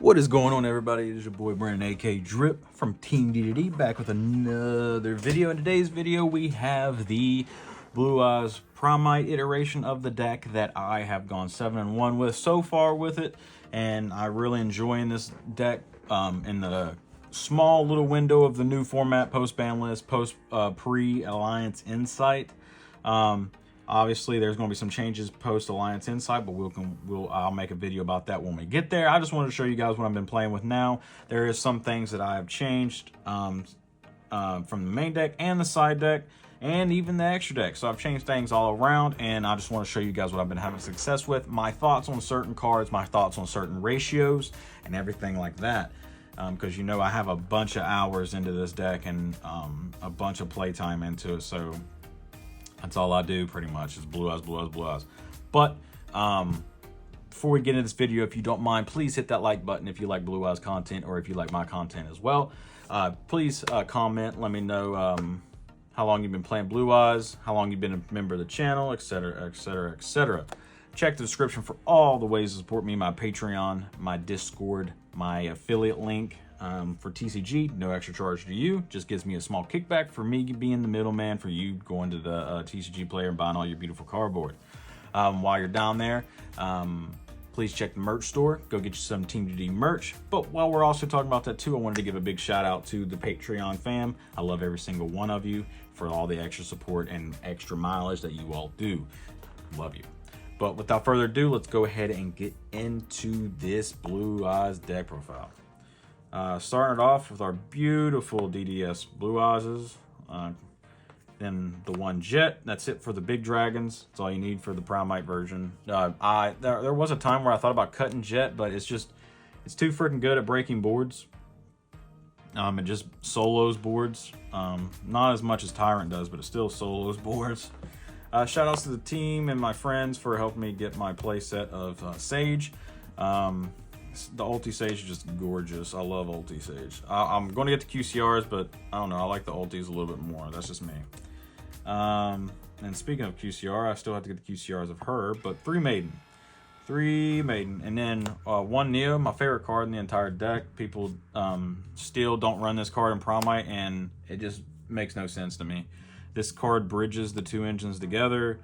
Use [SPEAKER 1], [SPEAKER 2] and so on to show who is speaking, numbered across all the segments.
[SPEAKER 1] What is going on, everybody? It is your boy Brandon, aka Drip from Team-DDD, back with another video. In today's video, we have the Blue Eyes Primite iteration of the deck that I have gone 7-1 with so far with it, and I really enjoying this deck in the small little window of the new format, post-ban list, pre-Alliance Insight. Obviously, there's going to be some changes post-Alliance Insight, but I'll make a video about that when we get there. I just wanted to show you guys what I've been playing with now. There is some things that I have changed from the main deck and the side deck, and even the extra deck. So I've changed things all around, and I just want to show you guys what I've been having success with, my thoughts on certain cards, my thoughts on certain ratios, and everything like that. Because you know I have a bunch of hours into this deck and a bunch of playtime into it, so that's all I do pretty much is Blue Eyes, Blue Eyes, Blue Eyes. But before we get into this video, if you don't mind, please hit that like button if you like Blue Eyes content or if you like my content as well. Please comment, let me know how long you've been playing Blue Eyes, how long you've been a member of the channel, etc., etc., etc. Check the description for all the ways to support me, my Patreon, my Discord, my affiliate link. For TCG, no extra charge to you, just gives me a small kickback for me being the middleman for you going to the TCG player and buying all your beautiful cardboard. While you're down there, please check the merch store, go get you some Team-DDD merch. But while we're also talking about that too, I wanted to give a big shout out to the Patreon fam. I love every single one of you for all the extra support and extra mileage that you all do. Love you. But without further ado, let's go ahead and get into this Blue Eyes deck profile. Starting it off with our beautiful DDS Blue Eyes, then the one Jet. That's it for the big dragons. That's all you need for the Primite version. There was a time where I thought about cutting Jet, but it's too freaking good at breaking boards. It just solos boards. Not as much as Tyrant does, but it still solos boards. Shout outs to the team and my friends for helping me get my play set of Sage. The ulti Sage is just gorgeous. I love ulti Sage. I'm going to get the QCRs, but I don't know. I like the ultis a little bit more. That's just me. And speaking of QCR, I still have to get the QCRs of her, but 3 Maiden. And then 1 Neo, my favorite card in the entire deck. People still don't run this card in Primite, and it just makes no sense to me. This card bridges the 2 engines together.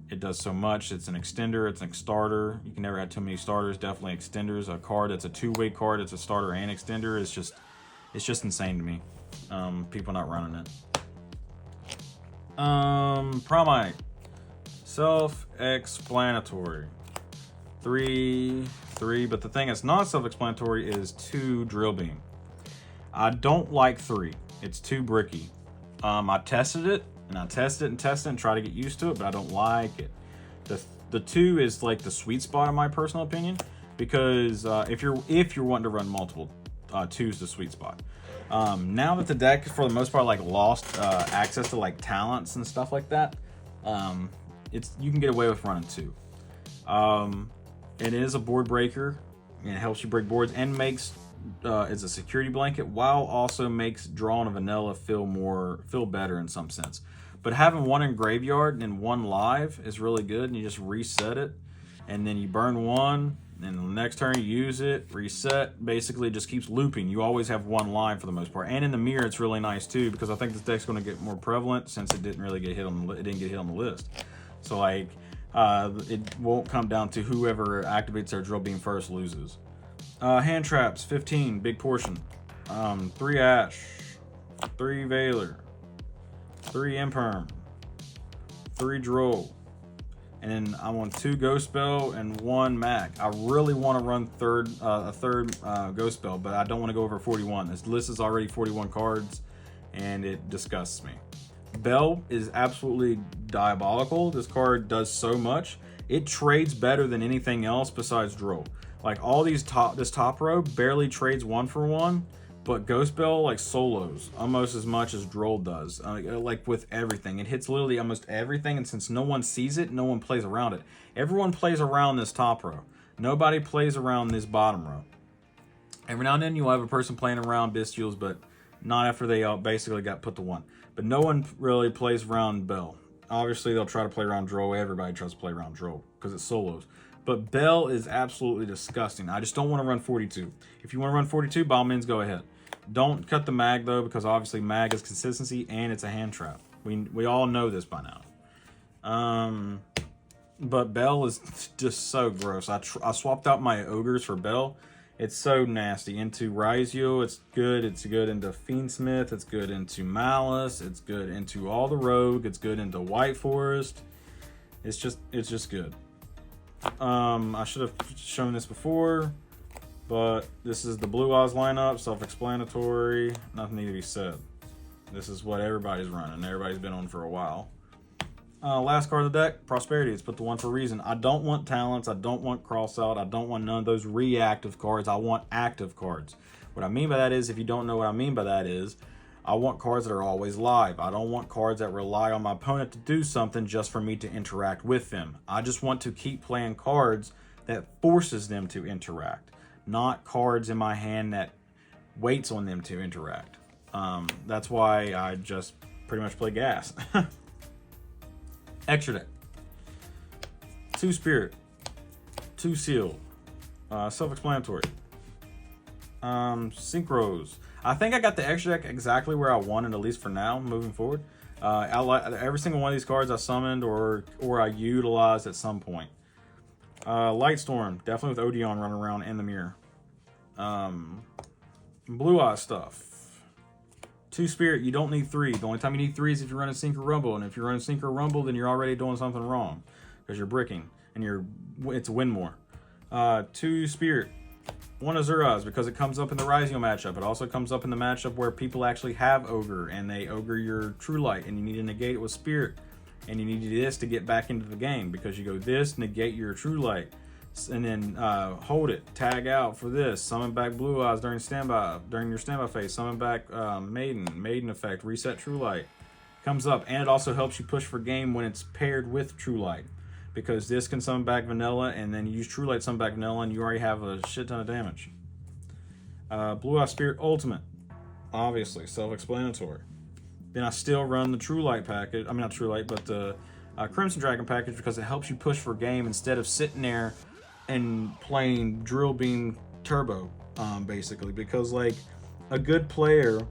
[SPEAKER 1] It does so much. It's an extender, it's a starter. You can never have too many starters, definitely extenders. A card that's a 2-way card, it's a starter and extender. It's just insane to me. People not running it. Primite. Self-explanatory. 3, but the thing that's not self-explanatory is 2 drill beam. I don't like 3. It's too bricky. I tested it. And I test it and try to get used to it, but I don't like it. The 2 is like the sweet spot in my personal opinion, because if you're wanting to run multiple, 2 is the sweet spot. Now that the deck for the most part like lost access to like talents and stuff like that, you can get away with running 2. It is a board breaker, and it helps you break boards and makes is a security blanket, while also makes drawing a vanilla feel better in some sense. But having 1 in graveyard and 1 live is really good, and you just reset it, and then you burn 1, and the next turn you use it, reset, basically just keeps looping. You always have 1 live for the most part, and in the mirror it's really nice too, because I think this deck's going to get more prevalent since it didn't get hit on the list. So like it won't come down to whoever activates their drill beam first loses. Hand traps, 15, big portion. 3 Ash, 3 Veiler, 3 Imperm, 3 Droll, and then I want 2 Ghost Spell and 1 Mac. I really want to run a third Ghost Spell, but I don't want to go over 41. This list is already 41 cards, and it disgusts me. Bell is absolutely diabolical. This card does so much. It trades better than anything else besides Droll. Like all this top row barely trades 1 for 1, but Ghost Bell like solos almost as much as Droll does. Like with everything, it hits literally almost everything, and since no one sees it, no one plays around it. Everyone plays around this top row. Nobody plays around this bottom row. Every now and then you'll have a person playing around Bestials, but not after they basically got put to 1. But no one really plays around Bell. Obviously they'll try to play around Droll. Everybody tries to play around Droll because it's solos. But Bell is absolutely disgusting. I just don't want to run 42. If you want to run 42, by all means, go ahead. Don't cut the mag, though, because obviously mag is consistency and it's a hand trap. We all know this by now. But Bell is just so gross. I swapped out my ogres for Bell. It's so nasty. Into yugioh, it's good. It's good into Fiendsmith. It's good into Malice. It's good into all the rogue. It's good into White Forest. It's just good. I should have shown this before, but this is the Blue Eyes lineup. Self-explanatory. Nothing need to be said. This is what everybody's running. Everybody's been on for a while. Last card of the deck, Prosperity. It's put the one for a reason. I don't want talents. I don't want cross out. I don't want none of those reactive cards. I want active cards. What I mean by that is, if you don't know what I mean by that is, I want cards that are always live. I don't want cards that rely on my opponent to do something just for me to interact with them. I just want to keep playing cards that forces them to interact, not cards in my hand that waits on them to interact. That's why I just pretty much play gas. Extra deck. 2 Spirit. 2 Seal. Self-explanatory. Synchros. I think I got the extra deck exactly where I wanted, at least for now, moving forward. I like every single one of these cards I summoned or I utilized at some point. Lightstorm, definitely with Odeon running around in the mirror. Blue Eye stuff. 2 Spirit, you don't need 3. The only time you need 3 is if you're running Synchro Rumble, and if you're running Synchro Rumble, then you're already doing something wrong because you're bricking and it's a win more. 2 Spirit. 1 Azuraz, because it comes up in the yugioh matchup. It also comes up in the matchup where people actually have Ogre, and they Ogre your True Light, and you need to negate it with Spirit. And you need this to get back into the game, because you go this, negate your True Light, and then hold it, tag out for this, summon back Blue Eyes during your standby phase, summon back Maiden effect, reset True Light. Comes up, and it also helps you push for game when it's paired with True Light. Because this can summon back Vanilla, and then you use True Light summon back Vanilla, and you already have a shit ton of damage. Blue Eye Spirit Ultimate, obviously, self-explanatory. Then I still run the True Light package. I mean, not True Light, but the Crimson Dragon package, because it helps you push for game instead of sitting there and playing Drill Beam Turbo, basically. Because, like, a good player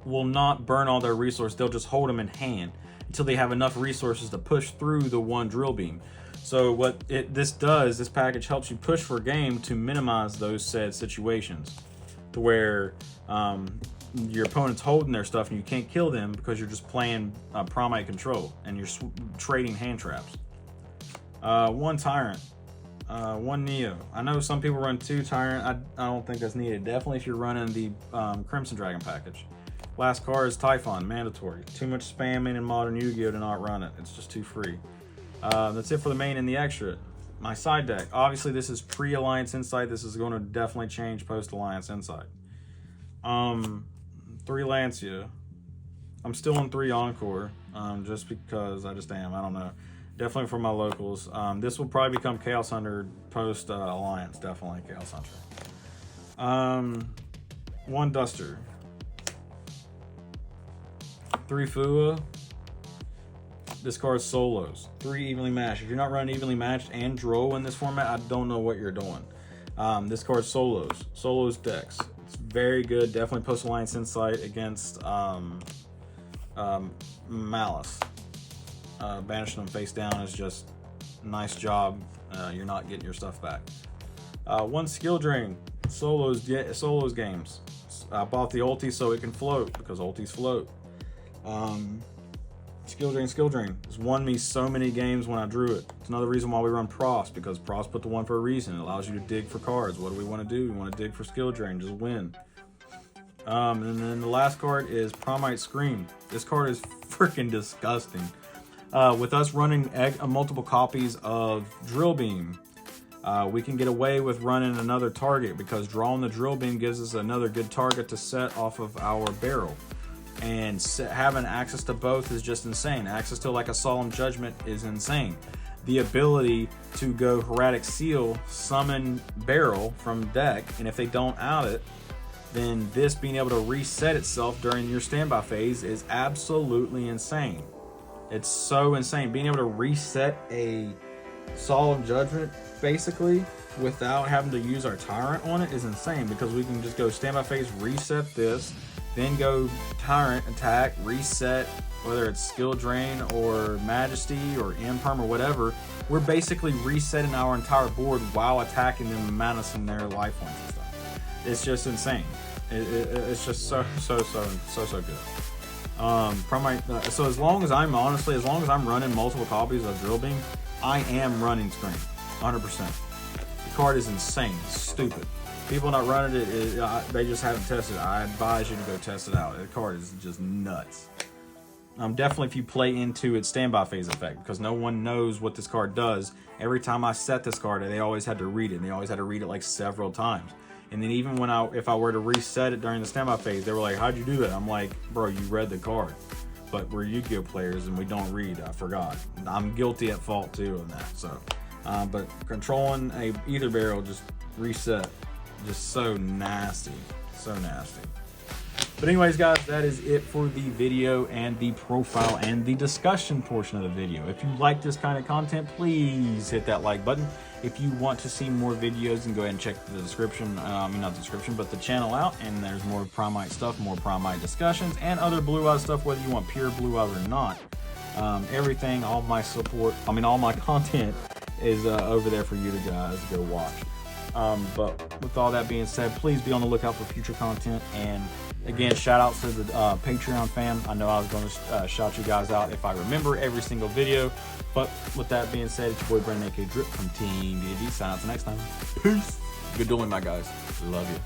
[SPEAKER 1] will not burn all their resources. They'll just hold them in hand until they have enough resources to push through the one drill beam. So what this does, this package helps you push for game to minimize those said situations, to where your opponent's holding their stuff and you can't kill them because you're just playing primite control and you're trading hand traps. 1 Tyrant, 1 Neo. I know some people run 2 Tyrant. I don't think that's needed. Definitely if you're running the Crimson Dragon package. Last card is Typhon, mandatory. Too much spamming in Modern Yu-Gi-Oh! To not run it. It's just too free. That's it for the main and the extra. My side deck. Obviously, this is pre-Alliance Insight. This is going to definitely change post-Alliance Insight. 3 Lancia. I'm still on 3 Encore, just because I just am. I don't know. Definitely for my locals. This will probably become Chaos Hunter post-Alliance. Definitely Chaos Hunter. 1 Duster. 3 Fua. This card's solos. 3 evenly matched. If you're not running evenly matched and Droll in this format, I don't know what you're doing. This card's solos. Solos decks. It's very good. Definitely post Alliance Insight against Malice. Banishing them face down is just nice job. You're not getting your stuff back. 1 Skill Drain. Solos games. I bought the ulti so it can float, because ultis float. Skill Drain. It's won me so many games when I drew it. It's another reason why we run Pros, because Pros put the 1 for a reason. It allows you to dig for cards. What do we want to do? We want to dig for Skill Drain, just win. And then the last card is Primite Scream. This card is freaking disgusting. With us running multiple copies of Drill Beam, we can get away with running another target, because drawing the Drill Beam gives us another good target to set off of our barrel. And having access to both is just insane. Access to like a Solemn Judgment is insane. The ability to go Hieratic Seal, summon Beryl from deck, and if they don't out it, then this being able to reset itself during your standby phase is absolutely insane. It's so insane. Being able to reset a solemn judgment, basically, without having to use our tyrant on it is insane, because we can just go standby phase, reset this, then go tyrant, attack, reset, whether it's skill drain or majesty or imperm or whatever. We're basically resetting our entire board while attacking them and menacing their life points and stuff. It's just insane. It's just so good. So as long as I'm running multiple copies of Drill Beam, I am running Scream, 100%. The card is insane, stupid. People not running it, they just haven't tested it. I advise you to go test it out. The card is just nuts. Definitely if you play into its standby phase effect, because no one knows what this card does. Every time I set this card, they always had to read it, and they always had to read it like several times. And then even when if I were to reset it during the standby phase, they were like, "How'd you do that?" I'm like, "Bro, you read the card." But we're Yu-Gi-Oh players and we don't read. I forgot. I'm guilty at fault too on that. So, but controlling a ether barrel, just reset, just so nasty, so nasty. But anyways, guys, that is it for the video and the profile and the discussion portion of the video. If you like this kind of content, please hit that like button. If you want to see more videos, then go ahead and check the description, not the description, but the channel out, and there's more primite stuff, more primite discussions, and other Blue Eyes stuff, whether you want pure Blue Eyes or not. Everything, all my content is over there for you to guys go watch. But with all that being said, please be on the lookout for future content. And again, shout out to the Patreon fam. I know I was going to shout you guys out if I remember every single video. But with that being said, it's your boy Brandon A.K. Drip from Team-DDD. Sign out till next time. Peace. Good dueling, my guys. Love you.